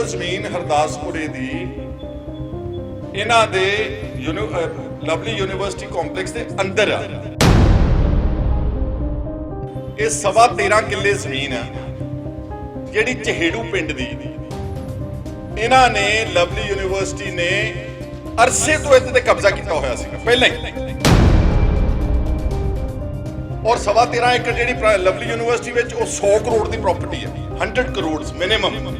ਜ਼ਮੀਨ ਹਰਦਾਸਪੁਰੇ ਦੀ ਇਹਨਾਂ ਦੇ ਲਵਲੀ ਯੂਨੀਵਰਸਿਟੀ ਕੰਪਲੈਕਸ ਦੇ ਅੰਦਰ ਆ। ਇਹ 13.5 ਕਿੱਲੇ ਜ਼ਮੀਨ ਆ ਜਿਹੜੀ ਚਹੇੜੂ ਪਿੰਡ ਦੀ। ਇਹਨਾਂ ਨੇ ਲਵਲੀ ਯੂਨੀਵਰਸਿਟੀ ਨੇ ਅਰਸੇ ਤੋਂ ਇਹਦੇ ਤੇ ਕਬਜ਼ਾ ਕੀਤਾ ਹੋਇਆ ਸੀ ਪਹਿਲਾਂ ਹੀ। ਔਰ 13.5 ਏਕੜ ਜਿਹੜੀ ਲਵਲੀ ਯੂਨੀਵਰਸਿਟੀ ਵਿੱਚ ਉਹ 100 ਕਰੋੜ ਦੀ ਪ੍ਰਾਪਰਟੀ ਹੈ, 100 ਕਰੋੜ ਮਿਨੀਮਮ।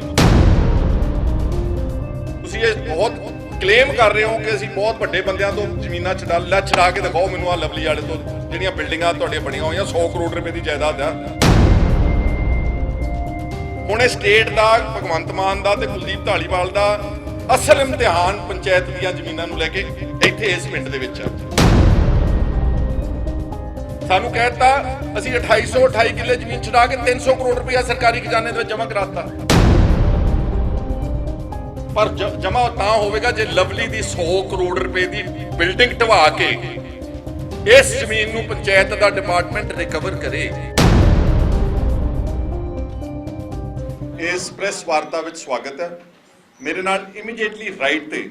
ਤੁਸੀਂ ਇਹ ਬਹੁਤ ਕਲੇਮ ਕਰ ਰਹੇ ਹੋ ਕਿ ਅਸੀਂ ਬਹੁਤ ਵੱਡੇ ਬੰਦਿਆਂ ਤੋਂ ਜ਼ਮੀਨਾਂ ਛਡਾ ਕੇ ਦਿਖਾਓ ਮੈਨੂੰ ਆ ਲਵਲੀ ਵਾਲੇ ਤੋਂ ਜਿਹੜੀਆਂ ਬਿਲਡਿੰਗਾਂ ਤੁਹਾਡੀਆਂ ਬਣੀਆਂ ਹੋਈਆਂ 100 ਕਰੋੜ ਰੁਪਏ ਦੀ ਜਾਇਦਾਦ ਆ। ਹੁਣ ਇਹ ਸਟੇਟ ਦਾ, ਭਗਵੰਤ ਮਾਨ ਦਾ ਤੇ ਕੁਲਦੀਪ ਧਾਲੀਵਾਲ ਦਾ ਅਸਲ ਇਮਤਿਹਾਨ ਪੰਚਾਇਤ ਦੀਆਂ ਜ਼ਮੀਨਾਂ ਨੂੰ ਲੈ ਕੇ ਇੱਥੇ ਇਸ ਪਿੰਡ ਦੇ ਵਿੱਚ ਆ। ਸਾਨੂੰ ਕਹਿਤਾ ਅਸੀਂ 2828 ਕਿੱਲੇ ਜ਼ਮੀਨ ਛਡਾ ਕੇ 300 ਕਰੋੜ ਰੁਪਇਆ ਸਰਕਾਰੀ ਖਜ਼ਾਨੇ ਦੇ ਵਿੱਚ ਜਮ੍ਹਾਂ ਕਰਾਤਾ। ਪਰ ਜਮ੍ਹਾਂ ਤਾਂ ਹੋਵੇਗਾ ਜੇ ਲਵਲੀ ਦੀ 100 ਕਰੋੜ ਰੁਪਏ ਦੀ ਬਿਲਡਿੰਗ ਢਵਾ ਕੇ ਇਸ ਜ਼ਮੀਨ ਨੂੰ ਪੰਚਾਇਤ ਦਾ ਡਿਪਾਰਟਮੈਂਟ ਰਿਕਵਰ ਕਰੇ। ਇਸ ਪ੍ਰੈਸ ਵਾਰਤਾ ਵਿੱਚ ਸਵਾਗਤ ਹੈ। ਮੇਰੇ ਨਾਲ ਇਮੀਡੀਏਟਲੀ ਰਾਈਟ ਤੇ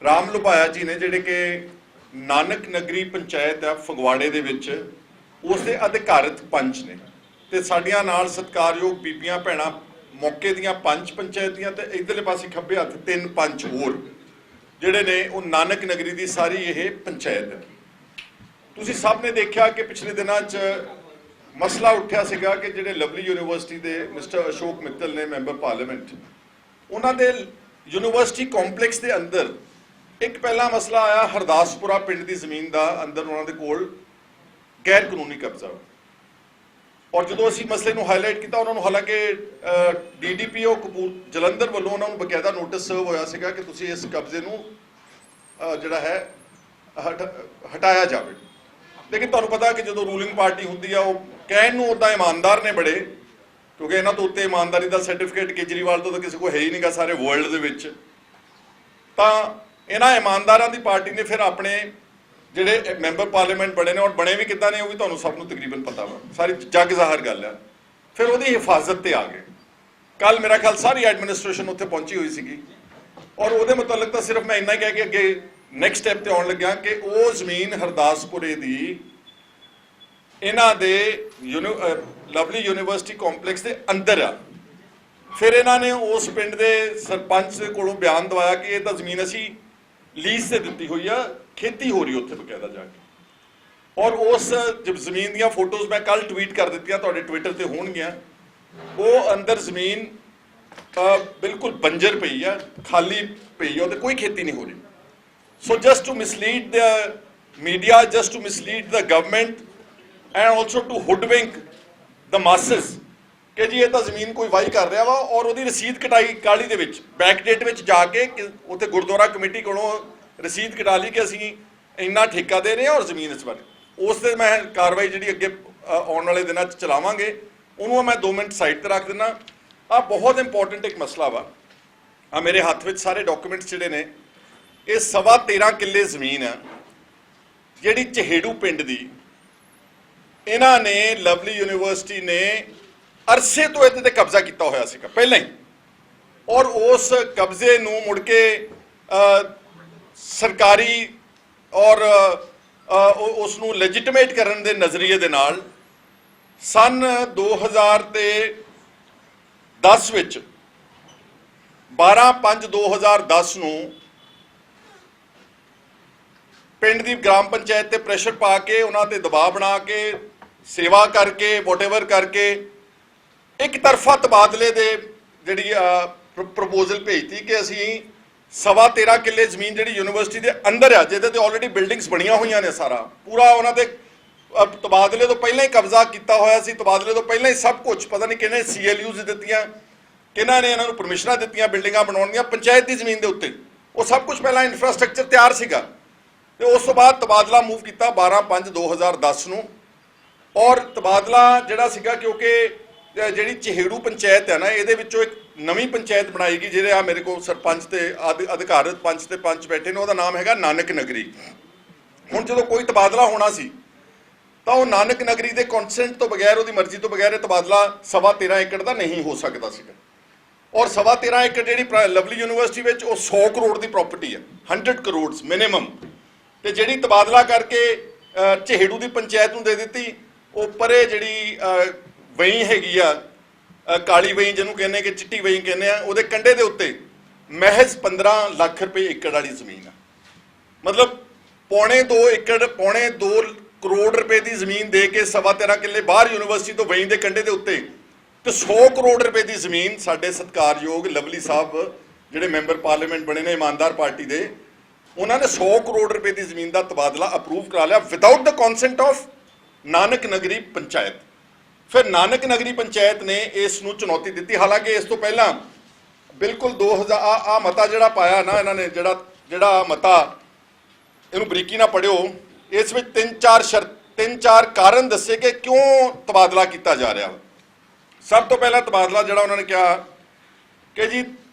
ਰਾਮ ਲੁਭਾਇਆ ਜੀ ਨੇ, ਜਿਹੜੇ ਕਿ ਨਾਨਕ ਨਗਰੀ ਪੰਚਾਇਤ ਹੈ ਫਗਵਾੜੇ ਦੇ ਵਿੱਚ, ਉਸ ਦੇ ਅਧਿਕਾਰਤ ਪੰਚ ਨੇ, ਤੇ ਸਾਡੀਆਂ ਨਾਲ ਸਤਿਕਾਰਯੋਗ ਬੀਬੀਆਂ ਭੈਣਾਂ ਮੌਕੇ ਦੀਆਂ ਪੰਚ ਪੰਚਾਇਤ ਦੀਆਂ, ਤੇ ਇਧਰਲੇ ਪਾਸੇ ਖੱਬੇ ਹੱਥ 3 ਪੰਚ ਹੋਰ ਜਿਹੜੇ ਨੇ ਉਹ ਨਾਨਕ ਨਗਰੀ ਦੀ ਸਾਰੀ ਇਹ ਪੰਚਾਇਤ ਹੈ। ਤੁਸੀਂ ਸਭ ਨੇ ਦੇਖਿਆ ਕਿ ਪਿਛਲੇ ਦਿਨਾਂ 'ਚ ਮਸਲਾ ਉੱਠਿਆ ਸੀਗਾ ਕਿ ਜਿਹੜੇ ਲਵਲੀ ਯੂਨੀਵਰਸਿਟੀ ਦੇ ਮਿਸਟਰ ਅਸ਼ੋਕ ਮਿੱਤਲ ਨੇ, ਮੈਂਬਰ ਪਾਰਲੀਮੈਂਟ, ਉਹਨਾਂ ਦੇ ਯੂਨੀਵਰਸਿਟੀ ਕੰਪਲੈਕਸ ਦੇ ਅੰਦਰ ਇੱਕ ਪਹਿਲਾ ਮਸਲਾ ਆਇਆ ਹਰਦਾਸਪੁਰਾ ਪਿੰਡ ਦੀ ਜ਼ਮੀਨ ਦਾ ਅੰਦਰ ਉਹਨਾਂ ਦੇ ਕੋਲ ਗੈਰ ਕਾਨੂੰਨੀ ਕਬਜ਼ਾ। ਔਰ ਜਦੋਂ ਅਸੀਂ ਮਸਲੇ ਨੂੰ ਹਾਈਲਾਈਟ ਕੀਤਾ, ਉਹਨਾਂ ਨੂੰ ਹਾਲਾਂਕਿ DDPO ਜਲੰਧਰ ਵੱਲੋਂ ਉਹਨਾਂ ਨੂੰ ਬਕਾਇਦਾ ਨੋਟਿਸ ਸਰਵ ਹੋਇਆ ਸੀਗਾ ਕਿ ਤੁਸੀਂ ਇਸ ਕਬਜ਼ੇ ਨੂੰ ਜਿਹੜਾ ਹੈ ਹਟਾਇਆ ਜਾਵੇ। ਲੇਕਿਨ ਤੁਹਾਨੂੰ ਪਤਾ ਕਿ ਜਦੋਂ ਰੂਲਿੰਗ ਪਾਰਟੀ ਹੁੰਦੀ ਆ ਉਹ ਕਹਿਣ ਨੂੰ ਉੱਦਾਂ ਇਮਾਨਦਾਰ ਨੇ ਬੜੇ, ਕਿਉਂਕਿ ਇਹਨਾਂ ਤੋਂ ਉੱਤੇ ਇਮਾਨਦਾਰੀ ਦਾ ਸਰਟੀਫਿਕੇਟ ਕੇਜਰੀਵਾਲ ਤੋਂ ਤਾਂ ਕਿਸੇ ਕੋਲ ਹੈ ਹੀ ਨਹੀਂਗਾ ਸਾਰੇ ਵਰਲਡ ਦੇ ਵਿੱਚ। ਤਾਂ ਇਹਨਾਂ ਇਮਾਨਦਾਰਾਂ ਦੀ ਪਾਰਟੀ ਨੇ ਫਿਰ ਆਪਣੇ ਜਿਹੜੇ ਮੈਂਬਰ ਪਾਰਲੀਮੈਂਟ ਬਣੇ ਨੇ, ਔਰ ਬਣੇ ਵੀ ਕਿੱਦਾਂ ਨੇ ਉਹ ਵੀ ਤੁਹਾਨੂੰ ਸਭ ਨੂੰ ਤਕਰੀਬਨ ਪਤਾ ਵਾ, ਸਾਰੀ ਜੱਗ ਜ਼ਾਹਰ ਗੱਲ ਆ, ਫਿਰ ਉਹਦੀ ਹਿਫਾਜ਼ਤ ਤੇ ਆ ਗਏ। ਕੱਲ ਮੇਰਾ ਖਿਆਲ ਸਾਰੀ ਐਡਮਿਨਿਸਟ੍ਰੇਸ਼ਨ ਉੱਥੇ ਪਹੁੰਚੀ ਹੋਈ ਸੀਗੀ, ਔਰ ਉਹਦੇ ਮੁਤਲਕ ਤਾਂ ਸਿਰਫ ਮੈਂ ਇੰਨਾ ਹੀ ਕਹਿ ਕੇ ਅੱਗੇ ਨੈਕਸਟ ਸਟੈਪ ਤੇ ਆਉਣ ਲੱਗਿਆ ਕਿ ਉਹ ਜ਼ਮੀਨ ਹਰਦਾਸਪੁਰੇ ਦੀ ਇਹਨਾਂ ਦੇ ਲਵਲੀ ਯੂਨੀਵਰਸਿਟੀ ਕੰਪਲੈਕਸ ਦੇ ਅੰਦਰ ਆ। ਫਿਰ ਇਹਨਾਂ ਨੇ ਉਸ ਪਿੰਡ ਦੇ ਸਰਪੰਚ ਦੇ ਕੋਲੋਂ ਬਿਆਨ ਦਵਾਇਆ ਕਿ ਇਹ ਤਾਂ ਜ਼ਮੀਨ ਅਸੀਂ ਲੀਜ਼ ਤੇ ਦਿੱਤੀ ਹੋਈ ਆ, ਖੇਤੀ ਹੋ ਰਹੀ ਉੱਥੇ ਬਕਾਇਦਾ ਜਾ ਕੇ। ਔਰ ਉਸ ਜ਼ਮੀਨ ਦੀਆਂ ਫੋਟੋਜ਼ ਮੈਂ ਕੱਲ ਟਵੀਟ ਕਰ ਦਿੱਤੀਆਂ, ਤੁਹਾਡੇ ਟਵਿੱਟਰ ਤੇ ਹੋਣਗੀਆਂ। ਉਹ ਅੰਦਰ ਜ਼ਮੀਨ ਬਿਲਕੁਲ ਬੰਜਰ ਪਈ ਆ, ਖਾਲੀ ਪਈ ਆ, ਉਹਦੇ ਕੋਈ ਖੇਤੀ ਨਹੀਂ ਹੋ ਰਹੀ। So just to mislead the media, just to mislead the government and also to hoodwink the masses ਕਿ ਜੀ ਇਹ ਤਾਂ ਜ਼ਮੀਨ ਕੋਈ ਵਾਹੀ ਕਰ ਰਿਹਾ ਵਾ, ਔਰ ਉਹਦੀ ਰਸੀਦ ਕਟਾਈ ਕਾਲੀ ਦੇ ਵਿੱਚ ਬੈਕ ਡੇਟ ਵਿੱਚ ਜਾ ਕੇ ਉੱਥੇ ਗੁਰਦੁਆਰਾ ਕਮੇਟੀ ਕੋਲੋਂ ਰਸੀਦ ਕਟਾ ਲਈ ਕਿ ਅਸੀਂ ਇੰਨਾ ਠੇਕਾ ਦੇ ਰਹੇ ਹਾਂ ਔਰ ਜ਼ਮੀਨ ਇਸ ਬਾਰੇ। ਉਸ ਤੇ ਮੈਂ ਕਾਰਵਾਈ ਜਿਹੜੀ ਅੱਗੇ ਆਉਣ ਵਾਲੇ ਦਿਨਾਂ 'ਚ ਚਲਾਵਾਂਗੇ, ਉਹਨੂੰ ਮੈਂ 2 ਮਿੰਟ ਸਾਈਡ ਤੇ ਰੱਖ ਦਿੰਦਾ। ਆਹ ਬਹੁਤ ਇੰਪੋਰਟੈਂਟ ਇੱਕ ਮਸਲਾ ਵਾ। ਆ ਮੇਰੇ ਹੱਥ ਵਿੱਚ ਸਾਰੇ ਡਾਕੂਮੈਂਟਸ ਜਿਹੜੇ ਨੇ, ਇਹ 13.5 ਕਿੱਲੇ ਜ਼ਮੀਨ ਆ ਜਿਹੜੀ ਚਹੇੜੂ ਪਿੰਡ ਦੀ। ਇਹਨਾਂ ਨੇ ਲਵਲੀ ਯੂਨੀਵਰਸਿਟੀ ਨੇ ਅਰਸੇ ਤੋਂ ਇਹਦੇ ਤੇ ਕਬਜ਼ਾ ਕੀਤਾ ਹੋਇਆ ਸੀਗਾ ਪਹਿਲਾਂ ਹੀ, ਔਰ ਉਸ ਕਬਜ਼ੇ ਨੂੰ ਮੁੜ ਕੇ ਸਰਕਾਰੀ ਔਰ ਉਸ ਨੂੰ ਲੈਜੀਟੀਮੇਟ ਕਰਨ ਦੇ ਨਜ਼ਰੀਏ ਦੇ ਨਾਲ ਸਨ 2010 ਵਿੱਚ 12/5/2010 ਨੂੰ ਪਿੰਡ ਦੀ ਗ੍ਰਾਮ ਪੰਚਾਇਤ ਤੇ ਪ੍ਰੈਸ਼ਰ ਪਾ ਕੇ, ਉਹਨਾਂ ਤੇ ਦਬਾਅ ਬਣਾ ਕੇ, ਸੇਵਾ ਕਰਕੇ, ਵਾਟਐਵਰ ਕਰਕੇ ਇੱਕ ਤਰਫਾ ਤਬਾਦਲੇ ਦੇ ਜਿਹੜੀ ਪ੍ਰਪੋਜ਼ਲ ਭੇਜਤੀ ਕਿ ਅਸੀਂ 13.5 ਕਿੱਲੇ ਜ਼ਮੀਨ ਜਿਹੜੀ ਯੂਨੀਵਰਸਿਟੀ ਦੇ ਅੰਦਰ ਆ, ਜਿਹਦੇ ਤੇ ਆਲਰੇਡੀ ਬਿਲਡਿੰਗਸ ਬਣੀਆਂ ਹੋਈਆਂ ਨੇ, ਸਾਰਾ ਪੂਰਾ ਉਹਨਾਂ ਦੇ ਤਬਾਦਲੇ ਤੋਂ ਪਹਿਲਾਂ ਹੀ ਕਬਜ਼ਾ ਕੀਤਾ ਹੋਇਆ ਸੀ। ਤਬਾਦਲੇ ਤੋਂ ਪਹਿਲਾਂ ਹੀ ਸਭ ਕੁਝ, ਪਤਾ ਨਹੀਂ ਕਿਹਨੇ CLUs ਦਿੱਤੀਆਂ, ਕਿਹਨਾਂ ਨੇ ਇਹਨਾਂ ਨੂੰ ਪਰਮਿਸ਼ਨਾਂ ਦਿੱਤੀਆਂ ਬਿਲਡਿੰਗਾਂ ਬਣਾਉਣ ਦੀਆਂ ਪੰਚਾਇਤ ਦੀ ਜ਼ਮੀਨ ਦੇ ਉੱਤੇ। ਉਹ ਸਭ ਕੁਝ ਪਹਿਲਾਂ ਇਨਫਰਾਸਟ੍ਰਕਚਰ ਤਿਆਰ ਸੀਗਾ, ਤੇ ਉਸ ਤੋਂ ਬਾਅਦ ਤਬਾਦਲਾ ਮੂਵ ਕੀਤਾ 12/5/2010 ਨੂੰ। ਔਰ ਤਬਾਦਲਾ ਜਿਹੜਾ ਸੀਗਾ, ਕਿਉਂਕਿ ਜਿਹੜੀ ਚਹੇੜੂ ਪੰਚਾਇਤ ਹੈ ਨਾ, ਇਹਦੇ ਵਿੱਚੋਂ ਇੱਕ ਨਵੀਂ ਪੰਚਾਇਤ ਬਣਾਈ ਗਈ, ਜਿਹੜੇ ਆ ਮੇਰੇ ਕੋਲ ਸਰਪੰਚ ਤੇ ਅਧਿਕਾਰਤ ਪੰਚ ਤੇ ਪੰਚ ਬੈਠੇ ਨੇ, ਉਹਦਾ ਨਾਮ ਹੈਗਾ ਨਾਨਕ ਨਗਰੀ। ਹੁਣ ਜਦੋਂ ਕੋਈ ਤਬਾਦਲਾ ਹੋਣਾ ਸੀ ਤਾਂ ਉਹ ਨਾਨਕ ਨਗਰੀ ਦੇ ਕੰਸੈਂਟ ਤੋਂ ਬਗੈਰ, ਉਹਦੀ ਮਰਜ਼ੀ ਤੋਂ ਬਗੈਰ ਇਹ ਤਬਾਦਲਾ 13.5 ਏਕੜ ਦਾ ਨਹੀਂ ਹੋ ਸਕਦਾ ਸੀਗਾ। ਔਰ 13.25 ਏਕੜ ਜਿਹੜੀ ਲਵਲੀ ਯੂਨੀਵਰਸਿਟੀ ਵਿੱਚ ਉਹ 100 ਕਰੋੜ ਦੀ ਪ੍ਰਾਪਰਟੀ ਹੈ, 100 ਕਰੋੜ ਮਿਨੀਮਮ। ਤੇ ਜਿਹੜੀ ਤਬਾਦਲਾ ਕਰਕੇ ਝਹੇੜੂ ਦੀ ਪੰਚਾਇਤ ਨੂੰ ਦੇ ਦਿੱਤੀ, ਉਹ ਪਰੇ ਜਿਹੜੀ ਵਹੀਂ ਹੈਗੀ ਆ, ਕਾਲੀ ਵਹੀਂ ਜਿਹਨੂੰ ਕਹਿੰਦੇ ਕਿ ਚਿੱਟੀ ਵਹੀਂ ਕਹਿੰਦੇ ਆ, ਉਹਦੇ ਕੰਢੇ ਦੇ ਉੱਤੇ ਮਹਿਜ਼ 15 ਲੱਖ ਰੁਪਏ ਏਕੜ ਵਾਲੀ ਜ਼ਮੀਨ ਆ। ਮਤਲਬ ਪੌਣੇ 2 ਕਰੋੜ ਰੁਪਏ ਦੀ ਜ਼ਮੀਨ ਦੇ ਕੇ 13.25 ਕਿੱਲੇ ਬਾਹਰ ਯੂਨੀਵਰਸਿਟੀ ਤੋਂ ਵਹੀਂ ਦੇ ਕੰਢੇ ਦੇ ਉੱਤੇ, ਤੇ 100 ਕਰੋੜ ਰੁਪਏ ਦੀ ਜ਼ਮੀਨ ਸਾਡੇ ਸਤਿਕਾਰਯੋਗ ਲਵਲੀ ਸਾਹਿਬ ਜਿਹੜੇ ਮੈਂਬਰ ਪਾਰਲੀਮੈਂਟ ਬਣੇ ਨੇ ਇਮਾਨਦਾਰ ਪਾਰਟੀ ਦੇ, ਉਹਨਾਂ ਨੇ 100 ਕਰੋੜ ਰੁਪਏ ਦੀ ਜ਼ਮੀਨ ਦਾ ਤਬਾਦਲਾ ਅਪਰੂਵ ਕਰਾ ਲਿਆ without the consent of Nanak ਨਗਰੀ ਪੰਚਾਇਤ। ਫਿਰ ਨਾਨਕ ਨਗਰੀ ਪੰਚਾਇਤ ਨੇ ਇਸ ਨੂੰ ਚੁਣੌਤੀ ਦਿੱਤੀ। ਹਾਲਾਂਕਿ ਇਸ ਤੋਂ ਪਹਿਲਾਂ ਬਿਲਕੁਲ 2000 ਮਤਾ ਜਿਹੜਾ ਪਾਇਆ ਨਾ ਇਹਨਾਂ ਨੇ, ਜਿਹੜਾ ਮਤਾ, ਇਹਨੂੰ ਬਰੀਕੀ ਨਾਲ ਪੜ੍ਹਿਓ, ਇਸ ਵਿੱਚ 3-4 ਕਾਰਨ ਦੱਸੇ ਕਿ ਕਿਉਂ ਤਬਾਦਲਾ ਕੀਤਾ ਜਾ ਰਿਹਾ। ਸਭ ਤੋਂ ਪਹਿਲਾਂ ਤਬਾਦਲਾ ਜਿਹੜਾ ਉਹਨਾਂ ਨੇ ਕਿਹਾ ਕਿ ਜੀ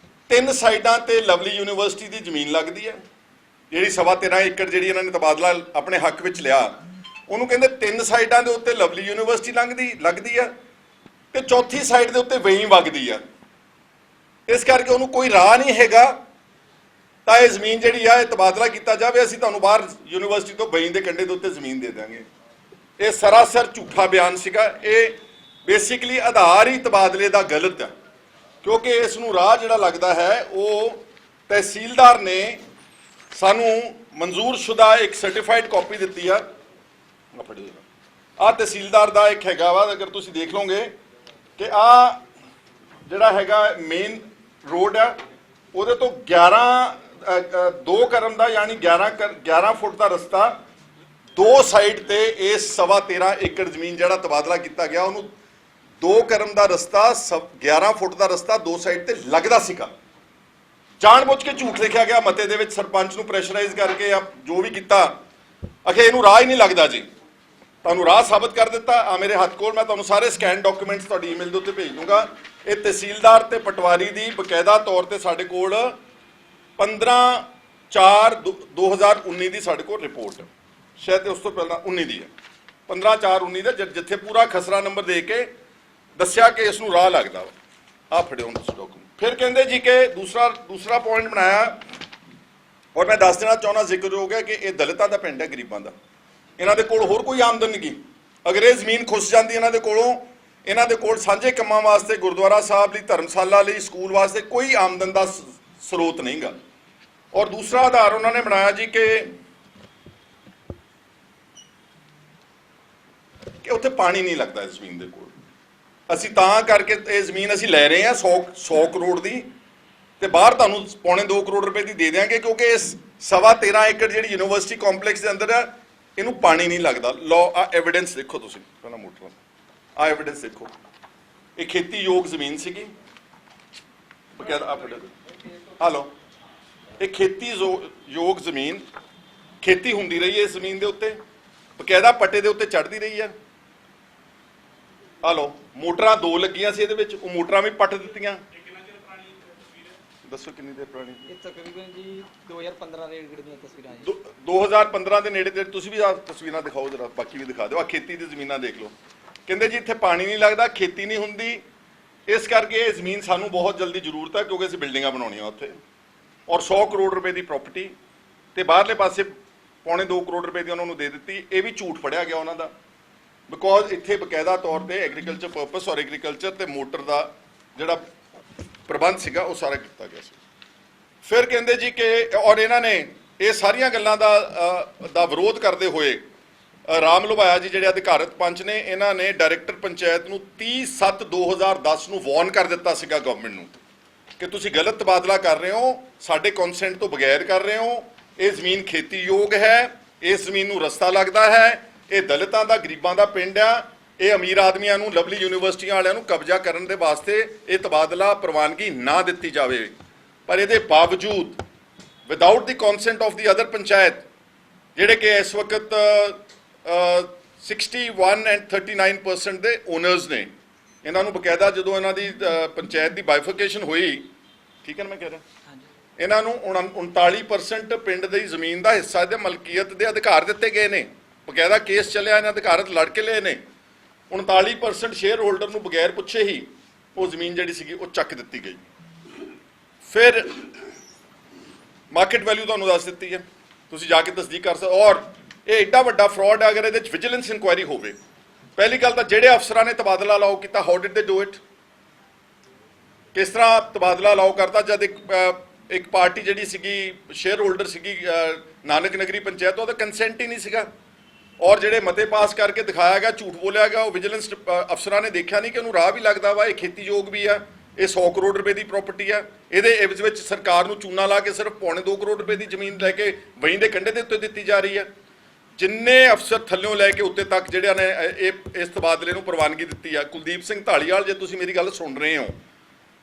3 ਸਾਈਡਾਂ ਤੇ ਲਵਲੀ ਯੂਨੀਵਰਸਿਟੀ ਦੀ ਜ਼ਮੀਨ ਲੱਗਦੀ ਹੈ, ਜਿਹੜੀ 13.25 ਏਕੜ ਜਿਹੜੀ ਇਹਨਾਂ ਨੇ ਤਬਾਦਲਾ ਆਪਣੇ ਹੱਕ ਵਿੱਚ ਲਿਆ, ਉਹਨੂੰ ਕਹਿੰਦੇ 3 ਸਾਈਡਾਂ ਦੇ ਉੱਤੇ ਲਵਲੀ ਯੂਨੀਵਰਸਿਟੀ ਲੱਗਦੀ ਆ, ਤੇ ਚੌਥੀ ਸਾਈਡ ਦੇ ਉੱਤੇ ਵਹੀਂ ਵਗਦੀ ਆ। ਇਸ ਕਰਕੇ ਉਹਨੂੰ ਕੋਈ ਰਾਹ ਨਹੀਂ ਹੈਗਾ ਤਾਂ ਇਹ ਜ਼ਮੀਨ ਜਿਹੜੀ ਆ ਇਹ ਤਬਾਦਲਾ ਕੀਤਾ ਜਾਵੇ, ਅਸੀਂ ਤੁਹਾਨੂੰ ਬਾਹਰ ਯੂਨੀਵਰਸਿਟੀ ਤੋਂ ਵਹੀਂ ਦੇ ਕੰਢੇ ਦੇ ਉੱਤੇ ਜ਼ਮੀਨ ਦੇ ਦਾਂਗੇ। ਇਹ ਸਰਾਸਰ ਝੂਠਾ ਬਿਆਨ ਸੀਗਾ। ਇਹ ਬੇਸਿਕਲੀ ਆਧਾਰ ਹੀ ਤਬਾਦਲੇ ਦਾ ਗਲਤ ਹੈ, ਕਿਉਂਕਿ ਇਸ ਨੂੰ ਰਾਹ ਜਿਹੜਾ ਲੱਗਦਾ ਹੈ ਉਹ ਤਹਿਸੀਲਦਾਰ ਨੇ ਸਾਨੂੰ ਮਨਜ਼ੂਰਸ਼ੁਦਾ ਇੱਕ ਸਰਟੀਫਾਈਡ ਕਾਪੀ ਦਿੱਤੀ ਆ। ਆਹ ਤਹਿਸੀਲਦਾਰ ਦਾ ਇੱਕ ਹੈਗਾ ਵਾ, ਅਗਰ ਤੁਸੀਂ ਦੇਖ ਲਓਗੇ ਕਿ ਆਹ ਜਿਹੜਾ ਹੈਗਾ ਮੇਨ ਰੋਡ ਆ, ਉਹਦੇ ਤੋਂ 2 ਕਰਮ ਦਾ ਯਾਨੀ 11 ਫੁੱਟ ਦਾ ਰਸਤਾ 2 ਸਾਈਡ ਤੇ ਇਸ 13.25 ਏਕੜ ਜ਼ਮੀਨ ਜਿਹੜਾ ਤਬਾਦਲਾ ਕੀਤਾ ਗਿਆ, ਉਹਨੂੰ 2 ਕਰਮ ਦਾ ਰਸਤਾ 11 ਫੁੱਟ ਦਾ ਰਸਤਾ 2 ਸਾਈਡ ਤੇ ਲੱਗਦਾ ਸੀਗਾ। ਜਾਣਬੁੱਝ ਕੇ ਝੂਠ ਲਿਖਿਆ ਗਿਆ ਮਤੇ ਦੇ ਵਿੱਚ, ਸਰਪੰਚ ਨੂੰ ਪ੍ਰੈਸ਼ਰਾਈਜ਼ ਕਰਕੇ ਜੋ ਵੀ ਕੀਤਾ, ਅਖੇ ਇਹਨੂੰ ਰਾਹ ਹੀ ਨਹੀਂ ਲੱਗਦਾ ਜੀ। ਤੁਹਾਨੂੰ ਰਾਹ ਸਾਬਤ ਕਰ ਦਿੱਤਾ। ਆ ਮੇਰੇ ਹੱਥ ਕੋਲ, ਮੈਂ ਤੁਹਾਨੂੰ ਸਾਰੇ ਸਕੈਨ ਡਾਕੂਮੈਂਟਸ ਤੁਹਾਡੀ ਈਮੇਲ ਦੇ ਉੱਤੇ ਭੇਜ ਦੂੰਗਾ। ਇਹ ਤਹਿਸੀਲਦਾਰ ਤੇ ਪਟਵਾਰੀ ਦੀ ਬਕਾਇਦਾ ਤੌਰ ਤੇ ਸਾਡੇ ਕੋਲ 15/4/2019 ਦੀ ਸਾਡੇ ਕੋਲ ਰਿਪੋਰਟ, ਸ਼ਾਇਦ ਉਸ ਤੋਂ ਪਹਿਲਾਂ 19 ਦੀ ਹੈ, 15/4/19 ਦਾ, ਜਿੱਥੇ ਪੂਰਾ ਖਸਰਾ ਨੰਬਰ ਦੇ ਕੇ ਦੱਸਿਆ ਕਿ ਇਸ ਨੂੰ ਰਾਹ ਲੱਗਦਾ ਵਾ। ਆਹ ਫੜਿਓ ਤੁਸੀਂ ਡਾਕੂਮੈਂਟ। ਫਿਰ ਕਹਿੰਦੇ ਜੀ ਕਿ ਦੂਸਰਾ ਪੁਆਇੰਟ ਬਣਾਇਆ, ਔਰ ਮੈਂ ਦੱਸ ਦੇਣਾ ਚਾਹੁੰਦਾ, ਜ਼ਿਕਰ ਹੋ ਗਿਆ ਕਿ ਇਹ ਦਲਿਤਾਂ ਦਾ ਪਿੰਡ ਹੈ, ਗਰੀਬਾਂ ਦਾ। ਇਹਨਾਂ ਦੇ ਕੋਲ ਹੋਰ ਕੋਈ ਆਮਦਨ ਨਹੀਂ। ਅਗਰ ਇਹ ਜ਼ਮੀਨ ਖੁੱਸ ਜਾਂਦੀ ਇਹਨਾਂ ਦੇ ਕੋਲੋਂ, ਇਹਨਾਂ ਦੇ ਕੋਲ ਸਾਂਝੇ ਕੰਮਾਂ ਵਾਸਤੇ, ਗੁਰਦੁਆਰਾ ਸਾਹਿਬ ਲਈ, ਧਰਮਸ਼ਾਲਾ ਲਈ, ਸਕੂਲ ਵਾਸਤੇ ਕੋਈ ਆਮਦਨ ਦਾ ਸਰੋਤ ਨਹੀਂਗਾ। ਔਰ ਦੂਸਰਾ ਆਧਾਰ ਉਹਨਾਂ ਨੇ ਬਣਾਇਆ ਜੀ ਕਿ ਉੱਥੇ ਪਾਣੀ ਨਹੀਂ ਲੱਗਦਾ ਇਸ ਜ਼ਮੀਨ ਦੇ ਕੋਲ। ਅਸੀਂ ਤਾਂ ਕਰਕੇ ਇਹ ਜ਼ਮੀਨ ਅਸੀਂ ਲੈ ਰਹੇ ਹਾਂ 100 ਕਰੋੜ ਦੀ, ਤੇ ਬਾਹਰ ਤੁਹਾਨੂੰ ਪੌਣੇ 2 ਕਰੋੜ ਰੁਪਏ ਦੀ ਦੇ ਦਿਆਂਗੇ, ਕਿਉਂਕਿ ਇਸ 13.25 ਏਕੜ ਜਿਹੜੀ ਯੂਨੀਵਰਸਿਟੀ ਕੰਪਲੈਕਸ ਦੇ ਅੰਦਰ ਹੈ, ਇਹਨੂੰ ਪਾਣੀ ਨਹੀਂ ਲੱਗਦਾ। ਲਓ ਆ ਐਵੀਡੈਂਸ ਦੇਖੋ ਤੁਸੀਂ, ਪਹਿਲਾਂ ਮੋਟਰ ਆ ਐਵੀਡੈਂਸ ਦੇਖੋ। ਇਹ ਖੇਤੀਯੋਗ ਜ਼ਮੀਨ ਸੀਗੀ, ਬਕਾਇਦਾ ਆ ਲਓ, ਇਹ ਖੇਤੀਯੋਗ ਜ਼ਮੀਨ, ਖੇਤੀ ਹੁੰਦੀ ਰਹੀ ਹੈ ਇਸ ਜ਼ਮੀਨ ਦੇ ਉੱਤੇ, ਬਕਾਇਦਾ ਪੱਟੇ ਦੇ ਉੱਤੇ ਚੜ੍ਹਦੀ ਰਹੀ ਹੈ। ਆ ਲਓ, ਮੋਟਰਾਂ 2 ਲੱਗੀਆਂ ਸੀ ਇਹਦੇ ਵਿੱਚ, ਉਹ ਮੋਟਰਾਂ ਵੀ ਪੱਟ ਦਿੱਤੀਆਂ। ਦੱਸੋ ਕਿੰਨੀ ਦੇਰ ਪੁਰਾਣੀ? ਇਹ ਤਕਰੀਬਨ ਜੀ 2015 ਦੇ ਨੇੜੇ ਦੀਆਂ ਤਸਵੀਰਾਂ ਜੀ। 2015 ਦੇ ਨੇੜੇ ਤੇ ਤੁਸੀਂ ਵੀ ਆ ਤਸਵੀਰਾਂ ਦਿਖਾਓ ਜਰਾ, ਬਾਕੀ ਵੀ ਦਿਖਾ ਦਿਓ। ਆ ਖੇਤੀ ਦੀ ਜ਼ਮੀਨਾਂ ਦੇਖ ਲਓ। ਕਹਿੰਦੇ ਜੀ ਇੱਥੇ ਪਾਣੀ ਨਹੀਂ ਲੱਗਦਾ, ਖੇਤੀ ਨਹੀਂ ਹੁੰਦੀ, ਇਸ ਕਰਕੇ ਇਹ ਜ਼ਮੀਨ ਸਾਨੂੰ ਬਹੁਤ ਜਲਦੀ ਜ਼ਰੂਰਤ ਹੈ, ਕਿਉਂਕਿ ਅਸੀਂ ਬਿਲਡਿੰਗਾਂ ਬਣਾਉਣੀਆਂ ਉੱਥੇ। ਔਰ 100 ਕਰੋੜ ਰੁਪਏ ਦੀ ਪ੍ਰਾਪਰਟੀ, ਤੇ ਬਾਹਰਲੇ ਪਾਸੇ ਪੌਣੇ 2 ਕਰੋੜ ਰੁਪਏ ਦੀ ਉਹਨਾਂ ਨੂੰ ਦੇ ਦਿੱਤੀ। ਇਹ ਵੀ ਝੂਠ ਫੜਿਆ ਗਿਆ ਉਹਨਾਂ ਦਾ, ਬਿਕੋਜ਼ ਇੱਥੇ ਬਕਾਇਦਾ ਤੌਰ ਤੇ ਐਗਰੀਕਲਚਰ ਪਰਪਸ ਔਰ ਐਗਰੀਕਲਚਰ ਤੇ ਮੋਟਰ ਦਾ ਜਿਹੜਾ ਪ੍ਰਬੰਧ ਸੀਗਾ ਉਹ ਸਾਰਾ ਕੀਤਾ ਗਿਆ ਸੀ। ਫਿਰ ਕਹਿੰਦੇ ਜੀ ਕਿ, ਔਰ ਇਹਨਾਂ ਨੇ ਇਹ ਸਾਰੀਆਂ ਗੱਲਾਂ ਦਾ ਵਿਰੋਧ ਕਰਦੇ ਹੋਏ ਰਾਮ ਲੁਭਾਇਆ ਜੀ ਜਿਹੜੇ ਅਧਿਕਾਰਤ ਪੰਚ ਨੇ, ਇਹਨਾਂ ਨੇ ਡਾਇਰੈਕਟਰ ਪੰਚਾਇਤ ਨੂੰ 30/7/2010 ਨੂੰ ਵਾਰਨ ਕਰ ਦਿੱਤਾ ਸੀਗਾ ਗਵਰਨਮੈਂਟ ਨੂੰ ਕਿ ਤੁਸੀਂ ਗਲਤ ਤਬਾਦਲਾ ਕਰ ਰਹੇ ਹੋ, ਸਾਡੇ ਕੰਸੈਂਟ ਤੋਂ ਬਗੈਰ ਕਰ ਰਹੇ ਹੋ, ਇਹ ਜ਼ਮੀਨ ਖੇਤੀਯੋਗ ਹੈ, ਇਸ ਜ਼ਮੀਨ ਨੂੰ ਰਸਤਾ ਲੱਗਦਾ ਹੈ, ਇਹ ਦਲਿਤਾਂ ਦਾ, ਗਰੀਬਾਂ ਦਾ ਪਿੰਡ ਆ, ਇਹ ਅਮੀਰ ਆਦਮੀਆਂ ਨੂੰ, ਲਵਲੀ ਯੂਨੀਵਰਸਿਟੀਆਂ ਵਾਲਿਆਂ ਨੂੰ ਕਬਜ਼ਾ ਕਰਨ ਦੇ ਵਾਸਤੇ ਇਹ ਤਬਾਦਲਾ ਪ੍ਰਵਾਨਗੀ ਨਾ ਦਿੱਤੀ ਜਾਵੇ। ਪਰ ਇਹਦੇ ਬਾਵਜੂਦ without the consent of the other panchayat, ਜਿਹੜੇ ਕਿ ਇਸ ਵਕਤ 61 ਐਂਡ 39% ਦੇ ਓਨਰਸ ਨੇ, ਇਹਨਾਂ ਨੂੰ ਬਕਾਇਦਾ ਜਦੋਂ ਇਹਨਾਂ ਦੀ ਪੰਚਾਇਤ ਦੀ ਬਾਈਫਰਕੇਸ਼ਨ ਹੋਈ, ਠੀਕ ਹੈ ਨਾ ਮੈਂ ਕਹਿ ਰਿਹਾ, ਇਹਨਾਂ ਨੂੰ 39% ਪਿੰਡ ਦੀ ਜ਼ਮੀਨ ਦਾ ਹਿੱਸਾ ਦੇ ਮਲਕੀਅਤ ਦੇ ਅਧਿਕਾਰ ਦਿੱਤੇ ਗਏ ਨੇ। ਬਕਾਇਦਾ ਕੇਸ ਚੱਲਿਆ, ਇਹਨਾਂ ਅਧਿਕਾਰਤ ਲੜ ਕੇ ਲਏ ਨੇ। 39% ਸ਼ੇਅਰ ਹੋਲਡਰ ਨੂੰ ਬਗੈਰ ਪੁੱਛੇ ਹੀ ਉਹ ਜ਼ਮੀਨ ਜਿਹੜੀ ਸੀਗੀ ਉਹ ਚੱਕ ਦਿੱਤੀ ਗਈ। ਫਿਰ ਮਾਰਕੀਟ ਵੈਲਿਊ ਤੁਹਾਨੂੰ ਦੱਸ ਦਿੱਤੀ ਹੈ, ਤੁਸੀਂ ਜਾ ਕੇ ਤਸਦੀਕ ਕਰ ਸਕਦੇ। ਔਰ ਇਹ ਐਡਾ ਵੱਡਾ ਫਰਾਡ ਹੈ, ਅਗਰ ਇਹਦੇ 'ਚ ਵਿਜੀਲੈਂਸ ਇਨਕੁਆਇਰੀ ਹੋਵੇ। ਪਹਿਲੀ ਗੱਲ ਤਾਂ ਜਿਹੜੇ ਅਫਸਰਾਂ ਨੇ ਤਬਾਦਲਾ ਅਲਾਓ ਕੀਤਾ, ਹਾਊ ਡਿਡ ਦੇ ਡੂ ਇਟ? ਕਿਸ ਤਰ੍ਹਾਂ ਤਬਾਦਲਾ ਅਲਾਓ ਕਰਦਾ ਜਦ ਇੱਕ ਪਾਰਟੀ ਜਿਹੜੀ ਸੀਗੀ ਸ਼ੇਅਰ ਹੋਲਡਰ ਸੀਗੀ ਨਾਨਕ ਨਗਰੀ ਪੰਚਾਇਤ, ਉਹਦਾ ਕੰਸੈਂਟ ਹੀ ਨਹੀਂ ਸੀਗਾ। ਔਰ ਜਿਹੜੇ ਮਤੇ ਪਾਸ ਕਰਕੇ ਦਿਖਾਇਆ ਗਿਆ, ਝੂਠ ਬੋਲਿਆ ਗਿਆ, ਉਹ ਵਿਜੀਲੈਂਸ ਅਫਸਰਾਂ ਨੇ ਦੇਖਿਆ ਨਹੀਂ ਕਿ ਉਹਨੂੰ ਰਾਹ ਵੀ ਲੱਗਦਾ ਵਾ, ਇਹ ਖੇਤੀਯੋਗ ਵੀ ਆ, ਇਹ 100 ਕਰੋੜ ਰੁਪਏ ਦੀ ਪ੍ਰਾਪਰਟੀ ਆ, ਇਹਦੇ ਇਵਜ਼ ਵਿੱਚ ਸਰਕਾਰ ਨੂੰ ਚੂਨਾ ਲਾ ਕੇ ਸਿਰਫ 2.25 ਕਰੋੜ ਰੁਪਏ ਦੀ ਜ਼ਮੀਨ ਲੈ ਕੇ ਵਹੀਂ ਦੇ ਕੰਢੇ ਦੇ ਉੱਤੇ ਦਿੱਤੀ ਜਾ ਰਹੀ ਹੈ। ਜਿੰਨੇ ਅਫਸਰ ਥੱਲਿਓਂ ਲੈ ਕੇ ਉੱਤੇ ਤੱਕ ਜਿਹੜਿਆਂ ਨੇ ਇਸ ਤਬਾਦਲੇ ਨੂੰ ਪ੍ਰਵਾਨਗੀ ਦਿੱਤੀ ਆ, ਕੁਲਦੀਪ ਸਿੰਘ ਢਾਲੀਵਾਲ, ਜੇ ਤੁਸੀਂ ਮੇਰੀ ਗੱਲ ਸੁਣ ਰਹੇ ਹੋ,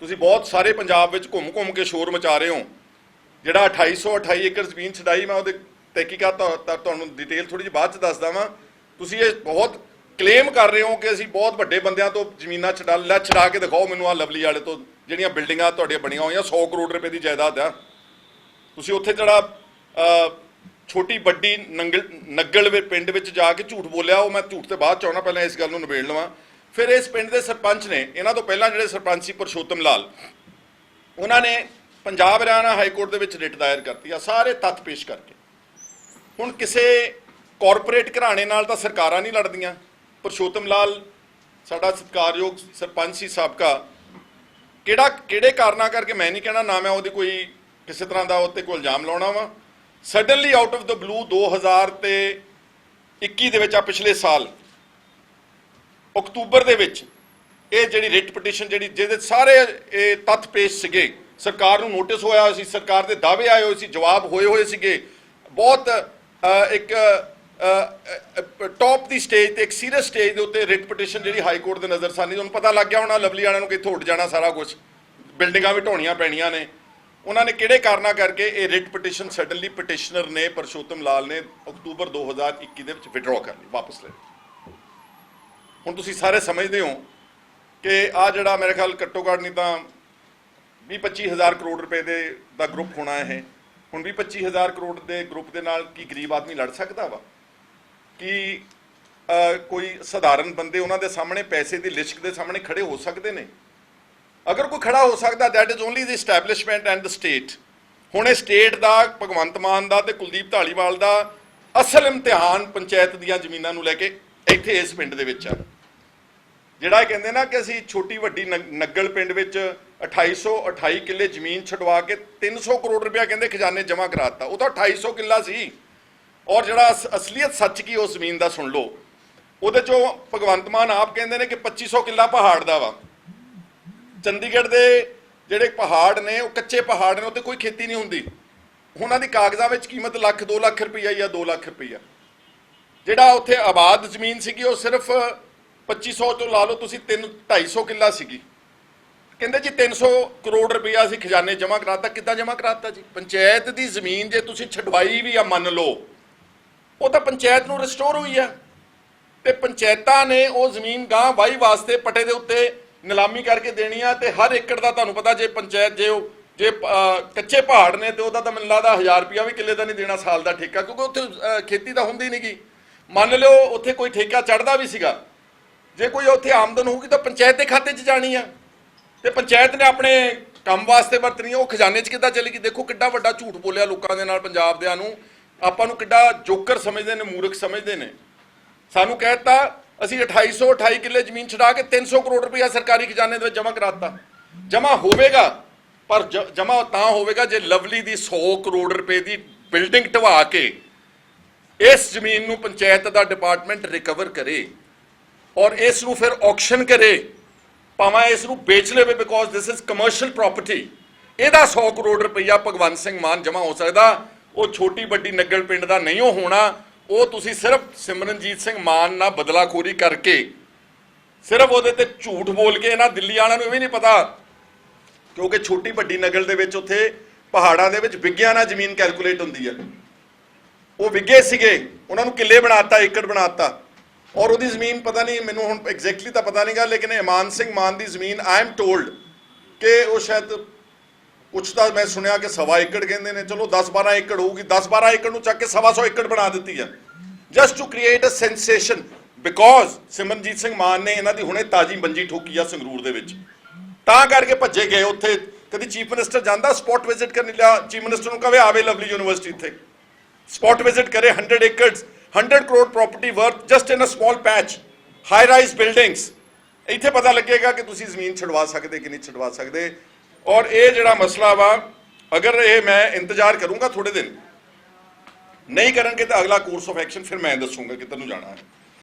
ਤੁਸੀਂ ਬਹੁਤ ਸਾਰੇ ਪੰਜਾਬ ਵਿੱਚ ਘੁੰਮ ਕੇ ਸ਼ੋਰ ਮਚਾ ਰਹੇ ਹੋ। ਜਿਹੜਾ 2828 ਏਕੜ ਜ਼ਮੀਨ ਛਡਾਈ, ਮੈਂ ਉਹਦੇ ਤਹਿਕੀਕਾਤ ਤੁਹਾਨੂੰ ਡਿਟੇਲ ਥੋੜ੍ਹੀ ਜਿਹੀ ਬਾਅਦ 'ਚ ਦੱਸਦਾ ਵਾਂ। ਤੁਸੀਂ ਇਹ ਬਹੁਤ ਕਲੇਮ ਕਰ ਰਹੇ ਹੋ ਕਿ ਅਸੀਂ ਬਹੁਤ ਵੱਡੇ ਬੰਦਿਆਂ ਤੋਂ ਜ਼ਮੀਨਾਂ ਛਡਾ ਕੇ ਦਿਖਾਓ ਮੈਨੂੰ, ਆਹ ਲਵਲੀ ਵਾਲੇ ਤੋਂ ਜਿਹੜੀਆਂ ਬਿਲਡਿੰਗਾਂ ਤੁਹਾਡੀਆਂ ਬਣੀਆਂ ਹੋਈਆਂ 100 ਕਰੋੜ ਰੁਪਏ ਦੀ ਜਾਇਦਾਦ ਆ। ਤੁਸੀਂ ਉੱਥੇ ਜਿਹੜਾ ਛੋਟੀ ਵੱਡੀ ਨੰਗਲ ਪਿੰਡ ਵਿੱਚ ਜਾ ਕੇ ਝੂਠ ਬੋਲਿਆ, ਉਹ ਮੈਂ ਝੂਠ ਤੇ ਬਾਅਦ 'ਚ ਆਉਣਾ, ਪਹਿਲਾਂ ਇਸ ਗੱਲ ਨੂੰ ਨਿਬੇੜ ਲਵਾਂ। ਫਿਰ ਇਸ ਪਿੰਡ ਦੇ ਸਰਪੰਚ ਨੇ, ਇਹਨਾਂ ਤੋਂ ਪਹਿਲਾਂ ਜਿਹੜੇ ਸਰਪੰਚ ਸੀ ਪਰਸ਼ੋਤਮ ਲਾਲ, ਉਹਨਾਂ ਨੇ ਪੰਜਾਬ ਹਰਿਆਣਾ ਹਾਈ ਕੋਰਟ ਦੇ ਵਿੱਚ ਰਿਟ ਦਾਇਰ ਕਰਤੀ ਆ ਸਾਰੇ ਤੱਥ ਪੇਸ਼ ਕਰਕੇ। ਹੁਣ ਕਿਸੇ ਕਾਰਪੋਰੇਟ ਘਰਾਣੇ ਨਾਲ ਤਾਂ ਸਰਕਾਰਾਂ ਨਹੀਂ ਲੜਦੀਆਂ। ਪਰਸ਼ੋਤਮ ਲਾਲ ਸਾਡਾ ਸਤਿਕਾਰਯੋਗ ਸਰਪੰਚ ਸੀ ਸਾਬਕਾ, ਕਿਹੜੇ ਕਾਰਨਾਂ ਕਰਕੇ ਮੈਂ ਨਹੀਂ ਕਹਿਣਾ, ਨਾ ਮੈਂ ਉਹਦੀ ਕੋਈ ਕਿਸੇ ਤਰ੍ਹਾਂ ਦਾ ਉੱਤੇ ਕੋਈ ਇਲਜ਼ਾਮ ਲਾਉਣਾ ਵਾ, suddenly out of the blue 2021 ਦੇ ਵਿੱਚ ਆ ਪਿਛਲੇ ਸਾਲ ਅਕਤੂਬਰ ਦੇ ਵਿੱਚ ਇਹ ਜਿਹੜੀ ਰਿਟ ਪਟੀਸ਼ਨ ਜਿਹਦੇ ਸਾਰੇ ਇਹ ਤੱਥ ਪੇਸ਼ ਸੀਗੇ, ਸਰਕਾਰ ਨੂੰ ਨੋਟਿਸ ਹੋਇਆ ਹੋਇਆ ਸੀ, ਸਰਕਾਰ ਦੇ ਦਾਅਵੇ ਆਏ ਹੋਏ ਸੀ, ਜਵਾਬ ਹੋਏ ਸੀਗੇ, ਬਹੁਤ ਇੱਕ ਟੌਪ ਦੀ ਸਟੇਜ ਤੇ, ਇੱਕ ਸੀਰੀਅਸ ਸਟੇਜ ਦੇ ਉੱਤੇ ਰਿਟ ਪਟੀਸ਼ਨ ਜਿਹੜੀ ਹਾਈ ਕੋਰਟ ਦੇ ਨਜ਼ਰਸਾਨੀ, ਤੁਹਾਨੂੰ ਪਤਾ ਲੱਗ ਗਿਆ ਹੋਣਾ ਲਵਲੀ ਵਾਲਿਆਂ ਨੂੰ ਕਿੱਥੋਂ ਉੱਡ ਜਾਣਾ ਸਾਰਾ ਕੁਝ, ਬਿਲਡਿੰਗਾਂ ਵੀ ਢਾਉਣੀਆਂ ਪੈਣੀਆਂ ਨੇ। ਉਹਨਾਂ ਨੇ ਕਿਹੜੇ ਕਾਰਨਾਂ ਕਰਕੇ ਇਹ ਰਿਟ ਪਟੀਸ਼ਨ ਸਡਨਲੀ ਪਟੀਸ਼ਨਰ ਨੇ ਪਰਸ਼ੋਤਮ ਲਾਲ ਨੇ ਅਕਤੂਬਰ 2021 ਦੇ ਵਿੱਚ ਵਿਡਰਾਅ ਕਰ ਲਈ, ਵਾਪਸ ਲੈ ਲਈ। ਹੁਣ ਤੁਸੀਂ ਸਾਰੇ ਸਮਝਦੇ ਹੋ ਕਿ ਆਹ ਜਿਹੜਾ ਮੇਰੇ ਖਿਆਲ ਘੱਟੋ ਘੱਟ ਨਹੀਂ ਤਾਂ 20-25 ਹਜ਼ਾਰ ਕਰੋੜ ਰੁਪਏ ਦਾ ਗਰੁੱਪ ਹੋਣਾ ਇਹ। ਹੁਣ 20-25 ਹਜ਼ਾਰ ਕਰੋੜ ਦੇ ਗਰੁੱਪ ਦੇ ਨਾਲ ਕੀ ਗਰੀਬ ਆਦਮੀ ਲੜ ਸਕਦਾ ਵਾ? ਕੀ ਕੋਈ ਸਧਾਰਨ ਬੰਦੇ ਉਹਨਾਂ ਦੇ ਸਾਹਮਣੇ ਪੈਸੇ ਦੀ ਲਿਸ਼ਕ ਦੇ ਸਾਹਮਣੇ ਖੜੇ ਹੋ ਸਕਦੇ ਨੇ? ਅਗਰ ਕੋਈ ਖੜਾ ਹੋ ਸਕਦਾ, that is only the establishment and the state. ਹੁਣ ਇਹ ਸਟੇਟ ਦਾ, ਭਗਵੰਤ ਮਾਨ ਦਾ ਤੇ ਕੁਲਦੀਪ ਢਾਲੀਵਾਲ ਦਾ ਅਸਲ ਇਮਤਿਹਾਨ ਪੰਚਾਇਤ ਦੀਆਂ ਜ਼ਮੀਨਾਂ ਨੂੰ ਲੈ ਕੇ ਇੱਥੇ ਇਸ ਪਿੰਡ ਦੇ ਵਿੱਚ ਆ। ਜਿਹੜਾ ਇਹ ਕਹਿੰਦੇ ਨਾ ਕਿ ਅਸੀਂ ਛੋਟੀ ਵੱਡੀ ਨੰਗਲ ਪਿੰਡ ਵਿੱਚ 2828 ਕਿੱਲੇ ਜ਼ਮੀਨ ਛਡਵਾ ਕੇ 300 ਕਰੋੜ ਰੁਪਇਆ ਕਹਿੰਦੇ ਖਜ਼ਾਨੇ ਜਮ੍ਹਾਂ ਕਰਾਤਾ, ਉਹ ਤਾਂ 2800 ਕਿੱਲਾ ਸੀ। ਔਰ ਜਿਹੜਾ ਅਸਲੀਅਤ ਸੱਚ ਕੀ ਉਸ ਜ਼ਮੀਨ ਦਾ ਸੁਣ ਲਓ, ਉਹਦੇ 'ਚੋਂ ਭਗਵੰਤ ਮਾਨ ਆਪ ਕਹਿੰਦੇ ਨੇ ਕਿ 2500 ਕਿੱਲਾ ਪਹਾੜ ਦਾ ਵਾ। ਚੰਡੀਗੜ੍ਹ ਦੇ ਜਿਹੜੇ ਪਹਾੜ ਨੇ ਉਹ ਕੱਚੇ ਪਹਾੜ ਨੇ, ਉੱਤੇ ਕੋਈ ਖੇਤੀ ਨਹੀਂ ਹੁੰਦੀ। ਉਹਨਾਂ ਦੀ ਕਾਗਜ਼ਾਂ ਵਿੱਚ ਕੀਮਤ ਲੱਖ 2 ਲੱਖ ਰੁਪਈਆ ਜਾਂ 2 ਲੱਖ ਰੁਪਈਆ। ਜਿਹੜਾ ਉੱਥੇ ਆਬਾਦ ਜ਼ਮੀਨ ਸੀਗੀ ਉਹ ਸਿਰਫ 2500 ਤੋਂ ਲਾ ਲਓ ਤੁਸੀਂ 250 ਕਿੱਲਾ ਸੀਗੀ। ਕਹਿੰਦੇ ਜੀ 300 ਕਰੋੜ ਰੁਪਈਆ ਅਸੀਂ ਖਜ਼ਾਨੇ ਜਮ੍ਹਾਂ ਕਰਾਤਾ। ਕਿੱਦਾਂ ਜਮ੍ਹਾਂ ਕਰਾਤਾ ਜੀ? ਪੰਚਾਇਤ ਦੀ ਜ਼ਮੀਨ ਜੇ ਤੁਸੀਂ ਛਡਵਾਈ ਵੀ ਆ ਮੰਨ ਲਓ, ਉਹ ਤਾਂ ਪੰਚਾਇਤ ਨੂੰ ਰਿਸਟੋਰ ਹੋਈ ਆ, ਤੇ ਪੰਚਾਇਤਾਂ ਨੇ ਉਹ ਜ਼ਮੀਨ ਗਾਂ ਵਾਹੀ ਵਾਸਤੇ ਪੱਟੇ ਦੇ ਉੱਤੇ ਨਿਲਾਮੀ ਕਰਕੇ ਦੇਣੀ ਆ। ਤੇ ਹਰ ਏਕੜ ਦਾ ਤੁਹਾਨੂੰ ਪਤਾ, ਜੇ ਪੰਚਾਇਤ ਜੇ ਕੱਚੇ ਪਹਾੜ ਨੇ ਤੇ ਉਹਦਾ ਤਾਂ ਮੈਨੂੰ ਲੱਗਦਾ 1000 ਰੁਪਇਆ ਵੀ ਕਿੱਲੇ ਦਾ ਨਹੀਂ ਦੇਣਾ ਸਾਲ ਦਾ ਠੇਕਾ, ਕਿਉਂਕਿ ਉੱਥੇ ਖੇਤੀ ਤਾਂ ਹੁੰਦੀ ਨਹੀਂ ਗੀ। ਮੰਨ ਲਿਓ ਉੱਥੇ ਕੋਈ ਠੇਕਾ ਚੜ੍ਹਦਾ ਵੀ ਸੀਗਾ, ਜੇ ਕੋਈ ਉੱਥੇ ਆਮਦਨ ਹੋਊਗੀ ਤਾਂ ਪੰਚਾਇਤ ਦੇ ਖਾਤੇ 'ਚ ਜਾਣੀ ਆ, ਤੇ ਪੰਚਾਇਤ ਨੇ ਆਪਣੇ ਕੰਮ ਵਾਸਤੇ ਵਰਤਣੀ ਆ, ਉਹ ਖਜ਼ਾਨੇ 'ਚ ਕਿੱਦਾਂ ਚਲੇਗੀ? ਦੇਖੋ ਕਿੱਡਾ ਵੱਡਾ ਝੂਠ ਬੋਲਿਆ ਲੋਕਾਂ ਦੇ ਨਾਲ, ਪੰਜਾਬ ਦਿਆਂ ਨੂੰ, ਆਪਾਂ ਨੂੰ ਕਿੱਡਾ ਜੋਕਰ ਸਮਝਦੇ ਨੇ, ਮੂਰਖ ਸਮਝਦੇ ਨੇ। ਸਾਨੂੰ ਕਹਿ ਦਿੱਤਾ ਅਸੀਂ 2828 ਕਿੱਲੇ ਜ਼ਮੀਨ ਛਡਾ ਕੇ 300 ਕਰੋੜ ਰੁਪਇਆ ਸਰਕਾਰੀ ਖਜ਼ਾਨੇ ਦੇ ਵਿੱਚ ਜਮ੍ਹਾਂ ਕਰਾਤਾ। ਜਮ੍ਹਾਂ ਹੋਵੇਗਾ, ਪਰ ਜਮ੍ਹਾਂ ਤਾਂ ਹੋਵੇਗਾ ਜੇ ਲਵਲੀ ਦੀ 100 ਕਰੋੜ ਰੁਪਏ ਦੀ ਬਿਲਡਿੰਗ ਢਵਾ ਕੇ ਇਸ ਜ਼ਮੀਨ ਨੂੰ ਪੰਚਾਇਤ ਦਾ ਡਿਪਾਰਟਮੈਂਟ ਰਿਕਵਰ ਕਰੇ ਔਰ ਇਸ ਨੂੰ ਫਿਰ ਆਕਸ਼ਨ ਕਰੇ, ਭਾਵੇਂ ਇਸ ਨੂੰ ਵੇਚ ਲਵੇ, because this is commercial property. ਇਹਦਾ 100 ਕਰੋੜ ਰੁਪਈਆ ਭਗਵੰਤ ਸਿੰਘ ਮਾਨ ਜਮ੍ਹਾਂ ਹੋ ਸਕਦਾ, ਉਹ ਛੋਟੀ ਵੱਡੀ ਨੰਗਲ ਪਿੰਡ ਦਾ ਨਹੀਂ ਉਹ ਹੋਣਾ। ਉਹ ਤੁਸੀਂ ਸਿਰਫ ਸਿਮਰਨਜੀਤ ਸਿੰਘ ਮਾਨ ਨਾਲ ਬਦਲਾਖੋਰੀ ਕਰਕੇ, ਸਿਰਫ ਉਹਦੇ ਤੇ ਝੂਠ ਬੋਲ ਕੇ, ਇਹਨਾਂ ਦਿੱਲੀ ਵਾਲਿਆਂ ਨੂੰ ਇਹ ਵੀ ਨਹੀਂ ਪਤਾ, ਕਿਉਂਕਿ ਛੋਟੀ ਵੱਡੀ ਨੰਗਲ ਦੇ ਵਿੱਚ ਉੱਥੇ ਪਹਾੜਾਂ ਦੇ ਵਿੱਚ ਵਿੱਘਿਆਂ ਨਾਲ ਜ਼ਮੀਨ ਕੈਲਕੂਲੇਟ ਹੁੰਦੀ ਹੈ। ਉਹ ਵਿੱਘੇ ਸੀਗੇ, ਉਹਨਾਂ ਨੂੰ ਕਿੱਲੇ ਬਣਾਤਾ, ਏਕੜ ਬਣਾਤਾ। ਔਰ ਉਹਦੀ ਜ਼ਮੀਨ ਪਤਾ ਨਹੀਂ, ਮੈਨੂੰ ਹੁਣ ਐਗਜ਼ੈਕਟਲੀ ਤਾਂ ਪਤਾ ਨਹੀਂਗਾ, ਲੇਕਿਨ ਇਮਾਨ ਸਿੰਘ ਮਾਨ ਦੀ ਜ਼ਮੀਨ ਆਈ ਐਮ ਟੋਲਡ ਕਿ ਉਹ ਸ਼ਾਇਦ ਕੁਛ ਤਾਂ ਮੈਂ ਸੁਣਿਆ ਕਿ 1.25 ਏਕੜ ਕਹਿੰਦੇ ਨੇ, ਚਲੋ 10-12 ਏਕੜ ਹੋਊਗੀ, 10-12 ਏਕੜ ਨੂੰ ਚੱਕ ਕੇ 125 ਏਕੜ ਬਣਾ ਦਿੱਤੀ ਆ, just to create a sensation, because Simranjit Singh Mann ਨੇ ਇਹਨਾਂ ਦੀ ਹੁਣੇ ਤਾਜੀ ਮੰਜੀ ਠੋਕੀ ਆ ਸੰਗਰੂਰ ਦੇ ਵਿੱਚ, ਤਾਂ ਕਰਕੇ ਭੱਜੇ ਗਏ ਉੱਥੇ ਕਦੀ ਚੀਫ ਮਿਨਿਸਟਰ ਜਾਂਦਾ ਸਪੌਟ ਵਿਜ਼ਿਟ ਕਰਨ ਲਿਆ, ਚੀਫ ਮਿਨਿਸਟਰ ਨੂੰ ਕਹੇ ਆਵੇ ਲਵਲੀ ਯੂਨੀਵਰਸਿਟੀ ਇੱਥੇ ਸਪੌਟ ਵਿਜ਼ਿਟ ਕਰੇ 100 acres 100 crore property worth just in a small patch, high rise buildings, ਇੱਥੇ ਪਤਾ ਲੱਗੇਗਾ ਕਿ ਤੁਸੀਂ ਜ਼ਮੀਨ ਛਡਵਾ ਸਕਦੇ ਕਿ ਨਹੀਂ ਛਡਵਾ ਸਕਦੇ। ਔਰ ਇਹ ਜਿਹੜਾ ਮਸਲਾ ਵਾ, ਅਗਰ ਇਹ ਮੈਂ ਇੰਤਜ਼ਾਰ ਕਰੂੰਗਾ ਥੋੜੇ ਦਿਨ, ਨਹੀਂ ਕਰਨਗੇ ਤਾਂ ਅਗਲਾ ਕੋਰਸ ਆਫ ਐਕਸ਼ਨ ਫਿਰ ਮੈਂ ਦੱਸੂਗਾ ਕਿੱਧਰ ਨੂੰ ਜਾਣਾ ਹੈ।